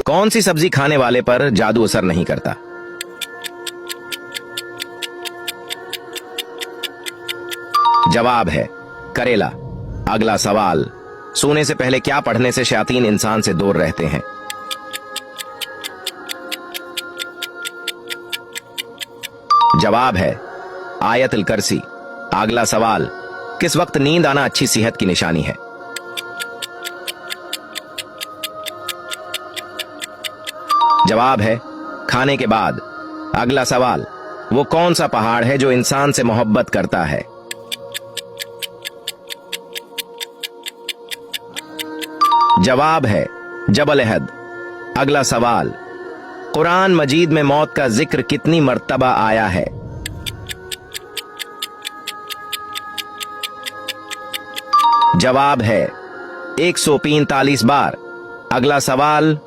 कौन सी सब्जी खाने वाले पर जादू असर नहीं करता? जवाब है करेला। अगला सवाल, सोने से पहले क्या पढ़ने से शैतान इंसान से दूर रहते हैं? जवाब है आयतुल कुर्सी। अगला सवाल, किस वक्त नींद आना अच्छी सेहत की निशानी है? जवाब है खाने के बाद। अगला सवाल, वो कौन सा पहाड़ है जो इंसान से मोहब्बत करता है? जवाब है जबल अहद। अगला सवाल, कुरान मजीद में मौत का जिक्र कितनी मर्तबा आया है? जवाब है 145 बार। अगला सवाल,